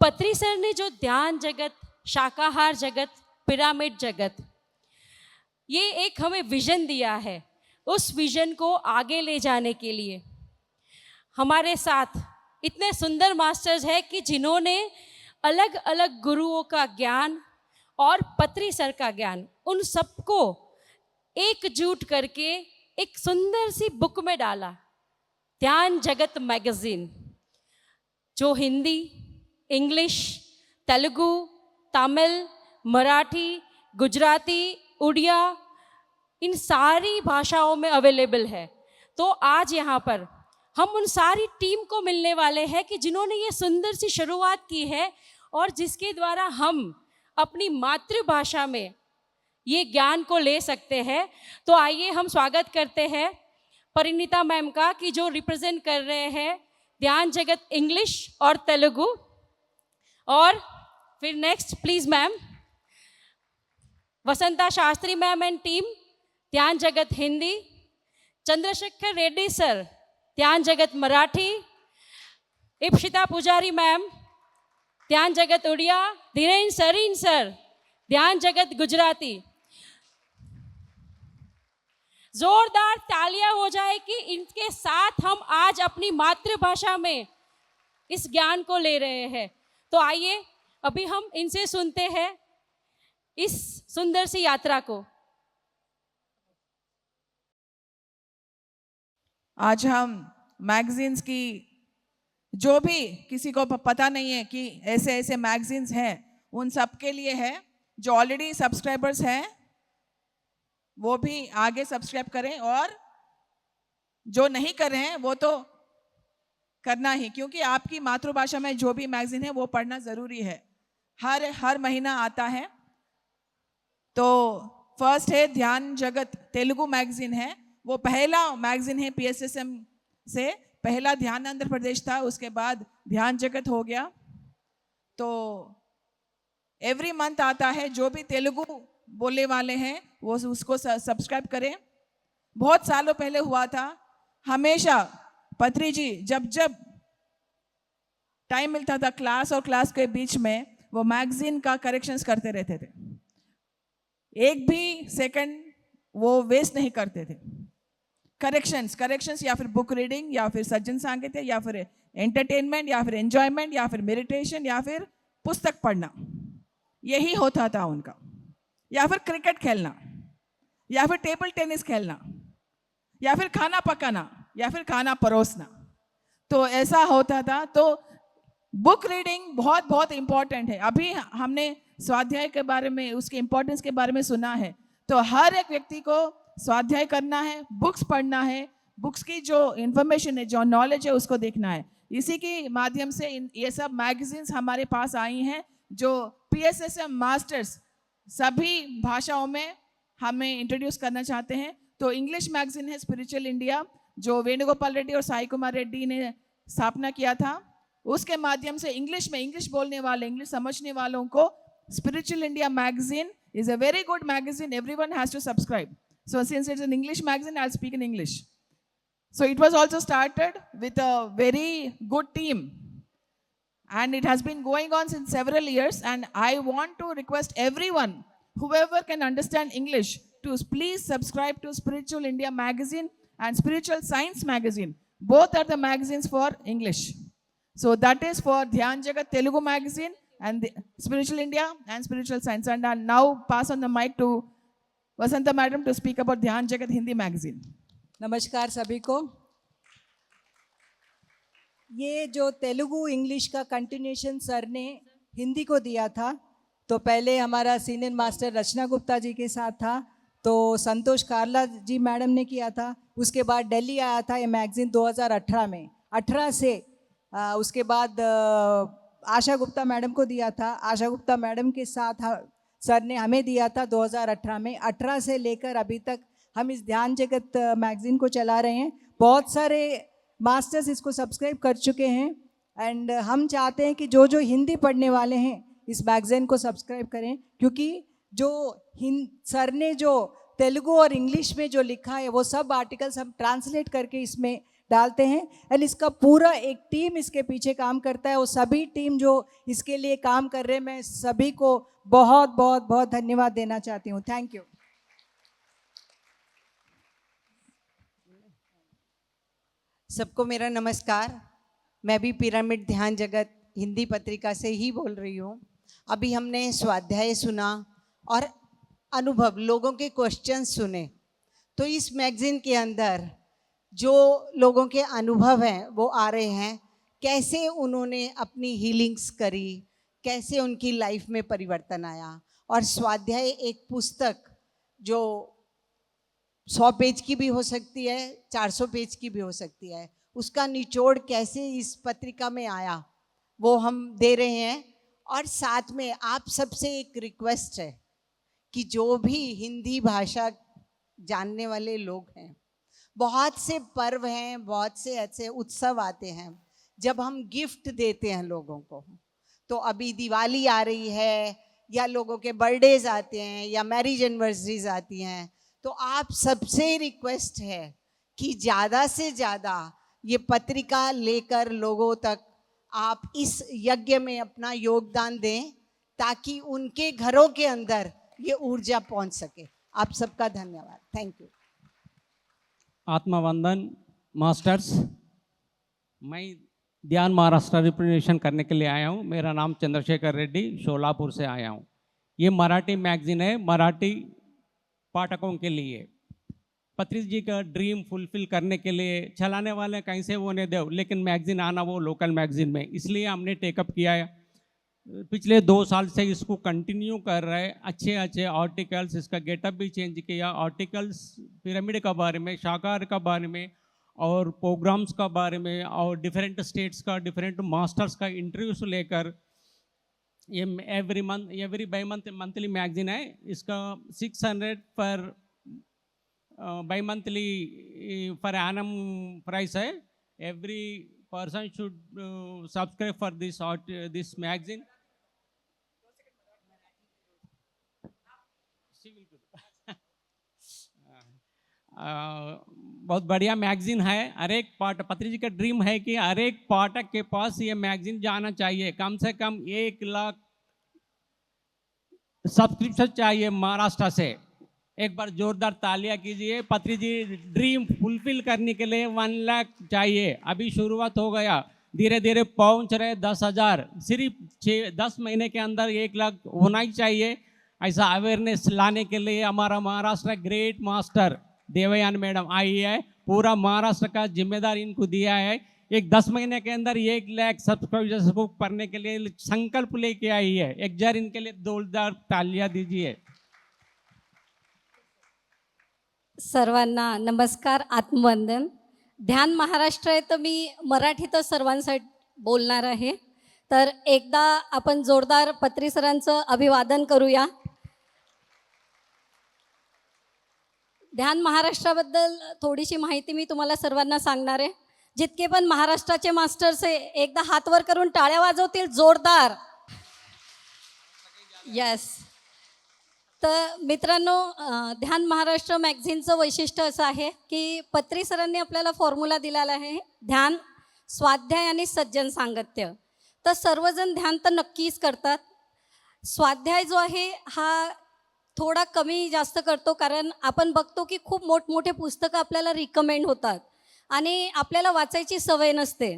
पत्री सर ने जो ध्यान जगत, शाकाहार जगत, पिरामिड जगत, ये एक हमें विजन दिया है। उस विजन को आगे ले जाने के लिए हमारे साथ इतने सुंदर मास्टर्स हैं कि जिन्होंने अलग अलग गुरुओं का ज्ञान और पत्री सर का ज्ञान, उन सबको एकजुट करके एक सुंदर सी बुक में डाला, ध्यान जगत मैगजीन, जो हिंदी, इंग्लिश, तेलुगु, तमिल, मराठी, गुजराती, उड़िया, इन सारी भाषाओं में अवेलेबल है। तो आज यहाँ पर हम उन सारी टीम को मिलने वाले हैं कि जिन्होंने ये सुंदर सी शुरुआत की है और जिसके द्वारा हम अपनी मातृभाषा में ये ज्ञान को ले सकते हैं। तो आइए हम स्वागत करते हैं परिणीता मैम का, कि जो रिप्रेजेंट कर रहे हैं ध्यान जगत इंग्लिश और तेलुगु। और फिर next please ma'am Vasanta Shastri ma'am and team, ध्यान जगत हिंदी, चंद्रशेखर रेड्डी सर, ध्यान जगत मराठी, इप्सिता पुजारी मैम, ध्यान जगत उड़िया, धीरेन्द्र सरीन सर, ध्यान जगत गुजराती। जोरदार तालियां हो जाए कि इनके साथ हम आज अपनी मातृभाषा में इस ज्ञान को ले रहे हैं। तो आइए अभी हम इनसे सुनते हैं इस सुंदर सी यात्रा को। आज हम मैगजीन्स की, जो भी किसी को पता नहीं है कि ऐसे ऐसे मैगजीन्स हैं, उन सब के लिए है। जो ऑलरेडी सब्सक्राइबर्स हैं वो भी आगे सब्सक्राइब करें, और जो नहीं कर रहे हैं वो तो करना ही, क्योंकि आपकी मातृभाषा में जो भी मैगजीन है वो पढ़ना ज़रूरी है। हर महीना आता है। तो फर्स्ट है ध्यान जगत तेलुगु मैगजीन है, वो पहला मैगजीन है PSSM से। पहला ध्यान आंध्र प्रदेश था, उसके बाद ध्यान जगत हो गया। तो एवरी मंथ आता है। जो भी तेलुगु बोलने वाले हैं वो उसको सब्सक्राइब करें। बहुत सालों पहले हुआ था, हमेशा पत्री जी जब टाइम मिलता था क्लास और क्लास के बीच में, वो मैगजीन का करेक्शंस करते रहते थे। एक भी सेकंड वो वेस्ट नहीं करते थे। करेक्शंस या फिर बुक रीडिंग, या फिर सज्जन सांगित्य, या फिर एंटरटेनमेंट, या फिर एंजॉयमेंट, या फिर मेडिटेशन, या फिर पुस्तक पढ़ना, यही होता था उनका। या फिर क्रिकेट खेलना, या फिर टेबल टेनिस खेलना, या फिर खाना पकाना, या फिर खाना परोसना। तो ऐसा होता था। तो बुक रीडिंग बहुत बहुत इम्पॉर्टेंट है। अभी हमने स्वाध्याय के बारे में, उसके इम्पोर्टेंस के बारे में सुना है। तो हर एक व्यक्ति को स्वाध्याय करना है, बुक्स पढ़ना है, बुक्स की जो इन्फॉर्मेशन है, जो नॉलेज है, उसको देखना है। इसी के माध्यम से ये सब मैगजीन्स हमारे पास आई हैं, जो PSSM मास्टर्स सभी भाषाओं में हमें इंट्रोड्यूस करना चाहते हैं। तो इंग्लिश मैगजीन है स्पिरिचुअल इंडिया, जो वेणुगोपाल रेड्डी और साई कुमार रेड्डी ने स्थापना किया था। उसके माध्यम से इंग्लिश बोलने वाले, इंग्लिश समझने वालों को spiritual India magazine is a very good magazine. Everyone has to subscribe. So since it's an English magazine, I'll speak in English. So it was also started with a very good team, and it has been going on since several years. And I want to request everyone, whoever can understand English, to please subscribe to Spiritual India magazine and Spiritual Science magazine. Both are the magazines for English. So that is for Dhyan Jagat Telugu magazine and the Spiritual India and Spiritual Science. And I'll now pass on the mic to Vasanta Madam to speak about Dhyan Jagat Hindi magazine. नमस्कार सभी को। ये जो Telugu English का continuation sir ने हिंदी को दिया था, तो पहले हमारा सीनियर मास्टर रचना गुप्ता जी के साथ था, तो संतोष कार्ला जी मैडम ने किया था। उसके बाद दिल्ली आया था ये मैगजीन 2018 में। 18 से उसके बाद आशा गुप्ता मैडम को दिया था। आशा गुप्ता मैडम के साथ सर ने हमें दिया था 2018 में। 18 से लेकर अभी तक हम इस ध्यान जगत मैगजीन को चला रहे हैं। बहुत सारे मास्टर्स इसको सब्सक्राइब कर चुके हैं, एंड हम चाहते हैं कि जो जो हिंदी पढ़ने वाले हैं इस मैगजीन को सब्सक्राइब करें, क्योंकि जो सर ने जो तेलुगु और इंग्लिश में जो लिखा है वो सब आर्टिकल्स हम ट्रांसलेट करके इसमें डालते हैं। एंड इसका पूरा एक टीम इसके पीछे काम करता है, वो सभी टीम जो इसके लिए काम कर रहे हैं, मैं सभी को बहुत बहुत बहुत धन्यवाद देना चाहती हूँ। Thank you. सबको मेरा नमस्कार। मैं भी पिरामिड ध्यान जगत हिंदी पत्रिका से ही बोल रही हूँ। अभी हमने स्वाध्याय सुना और अनुभव, लोगों के क्वेश्चन सुने। तो इस मैगज़ीन के अंदर जो लोगों के अनुभव हैं वो आ रहे हैं, कैसे उन्होंने अपनी हीलिंग्स करी, कैसे उनकी लाइफ में परिवर्तन आया। और स्वाध्याय एक पुस्तक जो 100 पेज की भी हो सकती है, 400 पेज की भी हो सकती है, उसका निचोड़ कैसे इस पत्रिका में आया वो हम दे रहे हैं। और साथ में आप सबसे एक रिक्वेस्ट है कि जो भी हिंदी भाषा जानने वाले लोग हैं, बहुत से पर्व हैं, बहुत से ऐसे उत्सव आते हैं जब हम गिफ्ट देते हैं लोगों को। तो अभी दिवाली आ रही है, या लोगों के बर्थडेज आते हैं, या मैरिज एनिवर्सरीज आती हैं, तो आप सबसे रिक्वेस्ट है कि ज़्यादा से ज़्यादा ये पत्रिका लेकर लोगों तक आप इस यज्ञ में अपना योगदान दें, ताकि उनके घरों के अंदर ये ऊर्जा पहुंच सके। आप सबका धन्यवाद। Thank you. आत्मवंदन मास्टर्स, मैं ध्यान महाराष्ट्र रिप्रेजेंटेशन करने के लिए आया हूँ। मेरा नाम चंद्रशेखर रेड्डी, शोलापुर से आया हूँ। ये मराठी मैगजीन है, मराठी पाठकों के लिए। पत्री जी का ड्रीम फुलफिल करने के लिए चलाने वाले कहीं से वो नहीं दे, लेकिन मैगजीन आना वो लोकल मैगजीन में, इसलिए हमने टेकअप किया है। पिछले 2 साल से इसको कंटिन्यू कर रहे हैं। अच्छे अच्छे आर्टिकल्स, इसका गेटअप भी चेंज किया। आर्टिकल्स पिरामिड का बारे में, शाकाहार का बारे में, और प्रोग्राम्स का बारे में, और डिफरेंट स्टेट्स का, डिफरेंट मास्टर्स का इंटरव्यूज लेकर ये एवरी बाई मंथली मैगजीन है। इसका 600 पर bimonthly per annum price है। Every person should subscribe for this magazine. बहुत बढ़िया मैगजीन है। हर एक पत्री जी का ड्रीम है कि हर एक पाठक के पास ये मैगजीन जाना चाहिए। कम से कम 1 लाख सब्सक्रिप्शन चाहिए महाराष्ट्र से। एक बार जोरदार तालियां कीजिए। पत्री जी ड्रीम फुलफिल करने के लिए 1 लाख चाहिए। अभी शुरुआत हो गया, धीरे धीरे पहुंच रहे 10,000। सिर्फ 10 महीने के अंदर 1 लाख होना ही चाहिए। ऐसा अवेयरनेस लाने के लिए हमारा महाराष्ट्र ग्रेट मास्टर देवयान मैडम आई है। पूरा महाराष्ट्र का जिम्मेदार इनको दिया है। एक 10 महीने के अंदर 1 लाख सब्सक्राइबर्स को करने के लिए संकल्प लेके आई है। एक जार इनके लिए जोरदार तालियां दीजिए। सर्वांना नमस्कार, आत्मवंदन। ध्यान महाराष्ट्र आहे तर मी मराठीतच सर्वांसाठी बोलणार आहे। तर एकदा आपण जोरदार पत्री सरांचं अभिवादन करूया। ध्यान महाराष्ट्राबद्दल थोडीशी माहिती मी तुम्हाला सर्वांना सांगणार आहे। जितके पण महाराष्ट्राचे मास्टर्स आहे, एकदा हात वर करून टाळ्या वाजवतील जोरदार। यस। तर मित्रांनो, ध्यान महाराष्ट्र मॅगझिनचं वैशिष्ट्य असं आहे की पत्री सरांनी आपल्याला फॉर्म्युला दिलेला आहे, ध्यान, स्वाध्याय आणि सज्जन सांगत्य। तर सर्वजण ध्यान तर नक्कीच करतात। स्वाध्याय जो आहे हा थोडा कमी जास्त करतो, कारण आपण बघतो की खूप मोठमोठे पुस्तकं आपल्याला रिकमेंड होतात आणि आपल्याला वाचायची सवय नसते।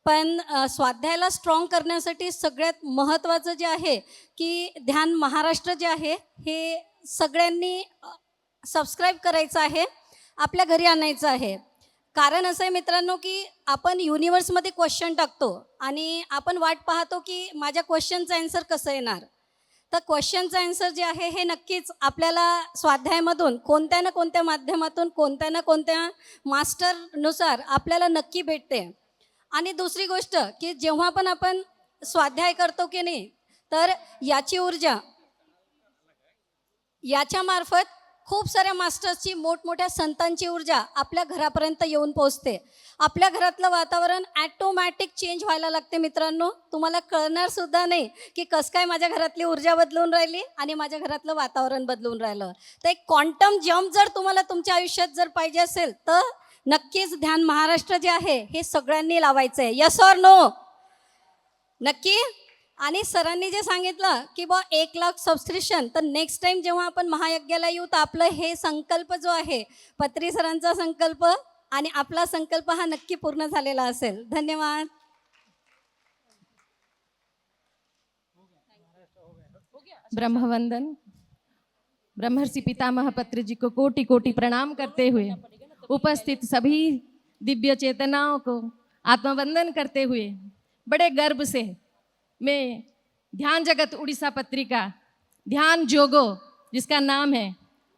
पण स्वाध्यायाला स्ट्रॉंग करण्यासाठी सगळ्यात महत्त्वाचं जे आहे की ध्यान महाराष्ट्र जे आहे हे सगळ्यांनी सबस्क्राईब करायचं आहे, आपल्या घरी आणायचं आहे। कारण असं आहे मित्रांनो की आपण युनिवर्समध्ये क्वेश्चन टाकतो आणि आपण वाट पाहतो की माझ्या क्वेश्चनचं आन्सर कसं येणार। तर क्वेश्चनचं आन्सर जे आहे हे नक्कीच आपल्याला स्वाध्यायामधून कोणत्या ना कोणत्या माध्यमातून, कोणत्या ना कोणत्या मास्टरनुसार आपल्याला नक्की भेटते। आणि दुसरी गोष्ट की जेव्हा पण आपण स्वाध्याय करतो की नाही, तर याची ऊर्जा, याच्यामार्फत खूप साऱ्या मास्टर्सची, मोठमोठ्या संतांची ऊर्जा आपल्या घरापर्यंत येऊन पोहोचते। आपल्या घरातलं वातावरण ॲटोमॅटिक चेंज व्हायला लागते मित्रांनो। तुम्हाला कळणार सुद्धा नाही की कसं काय माझ्या घरातली ऊर्जा बदलून राहिली आणि माझ्या घरातलं वातावरण बदलून राहिलं। तर एक क्वांटम जम्प जर तुम्हाला तुमच्या आयुष्यात जर पाहिजे असेल, तर नक्कीच ध्यान महाराष्ट्र जे आहे हे सगळ्यांनी लावायचं आहे. Yes or no? नक्की. आणि सरांनी जे सांगितलं की बा 1,00,000 सबस्क्रिप्शन, तर नेक्स्ट टाइम जेव्हा आपण महायज्ञाला येऊ तर आपलं हे संकल्प जो आहे, पत्री सरांचा संकल्प आणि आपला संकल्प हा नक्की पूर्ण झालेला असेल. धन्यवाद. ब्रह्मवंदन ब्रह्मर्षि पितामह पत्री जी को कोटि कोटि प्रणाम करते हुए उपस्थित सभी दिव्य चेतनाओं को आत्मवंदन करते हुए बड़े गर्व से मैं ध्यान जगत उड़ीसा पत्रिका ध्यान जोगो जिसका नाम है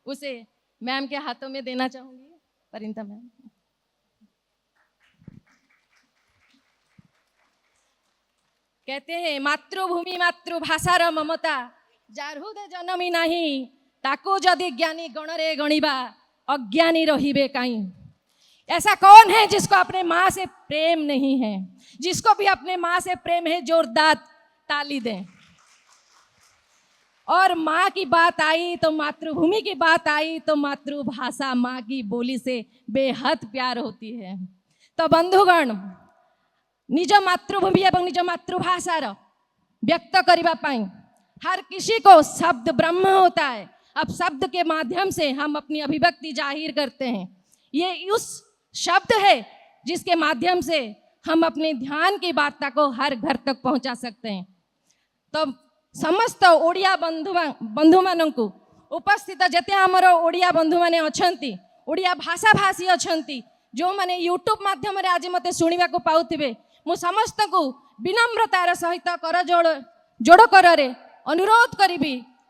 उसे मैम के हाथों में देना चाहूँगी. परिंता मैम. कहते हैं मातृभूमि मातृभाषार ममता जार हृदय जनमी नहीं ताको जदि ज्ञानी गणरे गणिबा अज्ञानी रहिबे काई. ऐसा कौन है जिसको अपने माँ से प्रेम नहीं है? जिसको भी अपने माँ से प्रेम है जोरदार ताली दें. और माँ की बात आई तो मातृभूमि की बात आई तो मातृभाषा माँ की बोली से बेहद प्यार होती है. तो बंधुगण निज मातृभूमि एवं निज मातृभाषार व्यक्त करने पाई हर किसी को शब्द ब्रह्म होता है. अब शब्द के माध्यम से हम अपनी अभिव्यक्ति जाहिर करते हैं. ये उस शब्द है जिसके माध्यम से हम अपने ध्यान की वार्ता को हर घर तक पहुंचा सकते हैं. तो समस्त ओडिया बंधु मानू उपस्थित जेते आमर ओडिया बंधु माने अछंती ओडिया भाषा भाषी अछंती जो माने यूट्यूब माध्यम रे आज मते सुनिबा को पाउथिबे मु समस्त को विनम्रतार सहित कर जोड़ करे अनुरोध करी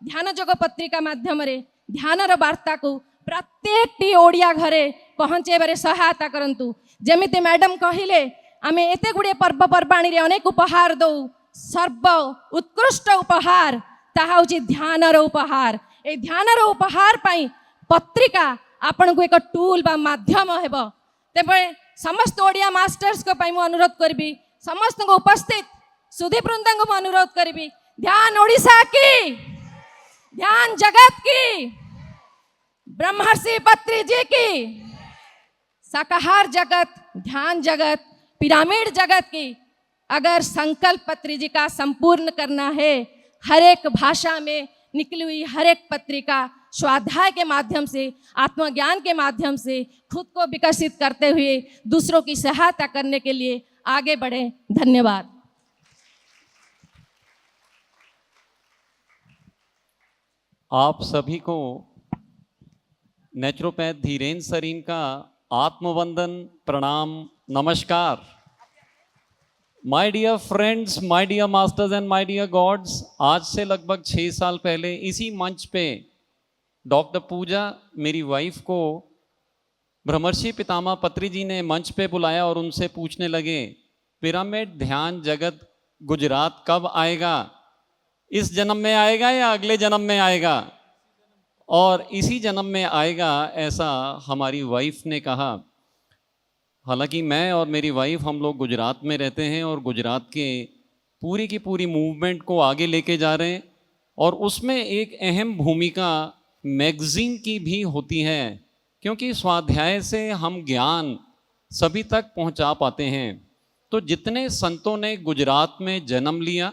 ध्यान जोग पत्रिका माध्यम रे ध्यानर वार्ता को प्रत्येक ओडिया घरे पहुँचे सहायता करंतु. जेमिति मैडम कहिले आमे एते गुड़े पर्वपर्वाणी रे अनेक उपहार दौ. सर्व उत्कृष्ट उपहार ताहा होची ध्यानर उपहार. ए ध्यानर उपहार पाई पत्रिका आपण को एक टूल बा माध्यम हेबो. तेबे समस्त ओडिया मास्टर्स को पाई मु अनुरोध करबी समस्त को उपस्थित सुधी वृंदा को अनुरोध करबी ध्यान ओडिशा की ध्यान जगत की ब्रह्मर्षि पत्री जी की शाकाहार जगत ध्यान जगत पिरामिड जगत की अगर संकल्प पत्री जी का संपूर्ण करना है हर एक भाषा में निकली हुई हर एक पत्रिका स्वाध्याय के माध्यम से आत्मज्ञान के माध्यम से खुद को विकसित करते हुए दूसरों की सहायता करने के लिए आगे बढ़े. धन्यवाद. आप सभी को नेचुरोपैथ धीरेन्द्र सरीन का आत्मवंदन प्रणाम नमस्कार. My dear friends, my dear masters and my dear gods, आज से लगभग 6 साल पहले इसी मंच पे डॉक्टर पूजा मेरी वाइफ को ब्रह्मर्षि पितामह पत्री जी ने मंच पे बुलाया और उनसे पूछने लगे पिरामिड ध्यान जगत गुजरात कब आएगा, इस जन्म में आएगा या अगले जन्म में आएगा? और इसी जन्म में आएगा ऐसा हमारी वाइफ ने कहा. हालांकि मैं और मेरी वाइफ हम लोग गुजरात में रहते हैं और गुजरात के पूरी की पूरी मूवमेंट को आगे लेके जा रहे हैं और उसमें एक अहम भूमिका मैगज़ीन की भी होती है क्योंकि स्वाध्याय से हम ज्ञान सभी तक पहुंचा पाते हैं. तो जितने संतों ने गुजरात में जन्म लिया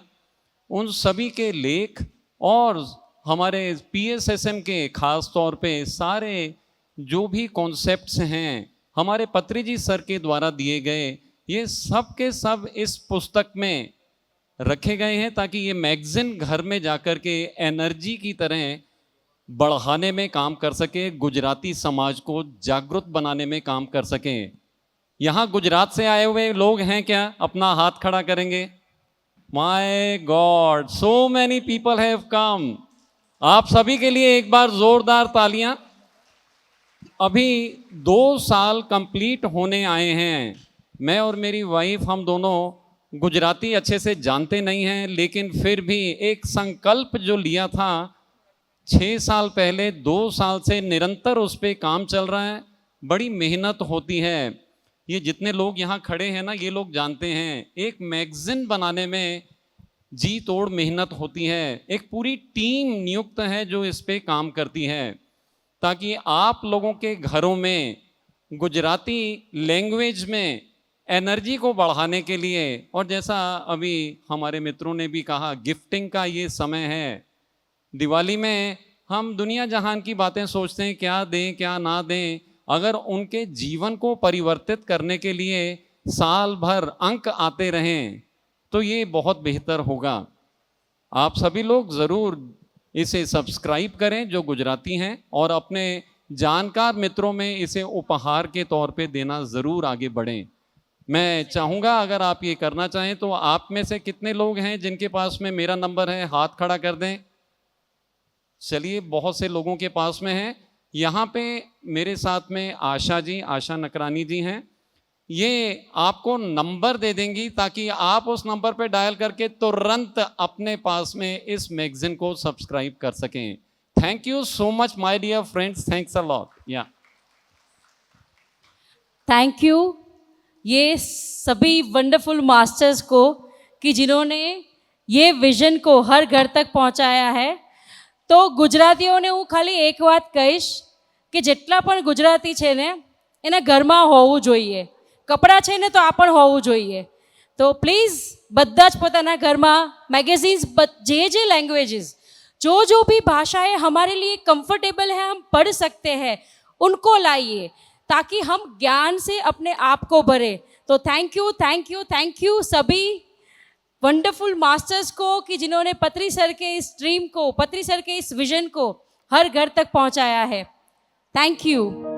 उन सभी के लेख और हमारे PSSM के ख़ास तौर पे सारे जो भी कॉन्सेप्ट्स हैं हमारे पत्री जी सर के द्वारा दिए गए ये सब के सब इस पुस्तक में रखे गए हैं ताकि ये मैगज़ीन घर में जाकर के एनर्जी की तरह बढ़ाने में काम कर सके, गुजराती समाज को जागरूक बनाने में काम कर सके. यहाँ गुजरात से आए हुए लोग हैं क्या? अपना हाथ खड़ा करेंगे. My God, so many people have come. आप सभी के लिए एक बार जोरदार तालियां. अभी 2 साल कंप्लीट होने आए हैं. मैं और मेरी वाइफ हम दोनों गुजराती अच्छे से जानते नहीं हैं लेकिन फिर भी एक संकल्प जो लिया था 6 साल पहले 2 साल से निरंतर उस पर काम चल रहा है. बड़ी मेहनत होती है. ये जितने लोग यहाँ खड़े हैं ना ये लोग जानते हैं एक मैगज़ीन बनाने में जी तोड़ मेहनत होती है. एक पूरी टीम नियुक्त है जो इस पे काम करती है ताकि आप लोगों के घरों में गुजराती लैंग्वेज में एनर्जी को बढ़ाने के लिए, और जैसा अभी हमारे मित्रों ने भी कहा, गिफ्टिंग का ये समय है। दिवाली में हम दुनिया जहान की बातें सोचते हैं, क्या दें क्या ना दें। अगर उनके जीवन को परिवर्तित करने के लिए साल भर अंक आते रहें तो ये बहुत बेहतर होगा। आप सभी लोग ज़रूर इसे सब्सक्राइब करें जो गुजराती हैं, और अपने जानकार मित्रों में इसे उपहार के तौर पे देना ज़रूर आगे बढ़ें। मैं चाहूँगा अगर आप ये करना चाहें तो आप में से कितने लोग हैं जिनके पास में मेरा नंबर है, हाथ खड़ा कर दें। चलिए, बहुत से लोगों के पास में है। यहाँ पे मेरे साथ में आशा नकरानी जी हैं। ये आपको नंबर दे देंगी ताकि आप उस नंबर पे डायल करके तुरंत अपने पास में इस मैगजीन को सब्सक्राइब कर सकें। Thank you so much my dear friends, thanks a lot. या थैंक यू ये सभी वंडरफुल मास्टर्स को कि जिन्होंने ये विजन को हर घर तक पहुंचाया है। तो ગુજરાતીઓને હું ખાલી એક વાત કહીશ કે જેટલા પણ ગુજરાતી છે ને એના ઘરમાં હોવું જોઈએ, કપડાં છે ને તો આ પણ હોવું જોઈએ। તો પ્લીઝ બધા જ પોતાના ઘરમાં મેગેઝિન્સ, જે लैंग्वेजेस, जो भी भाषाएं हमारे लिए कंफर्टेबल है, हम पढ़ सकते हैं, उनको लाइए ताकि हम ज्ञान से अपने आप को भरें। तो thank you thank you thank you सभी वंडरफुल मास्टर्स को कि जिन्होंने पत्री सर के इस ड्रीम को, पत्री सर के इस विजन को हर घर तक पहुंचाया है। Thank you.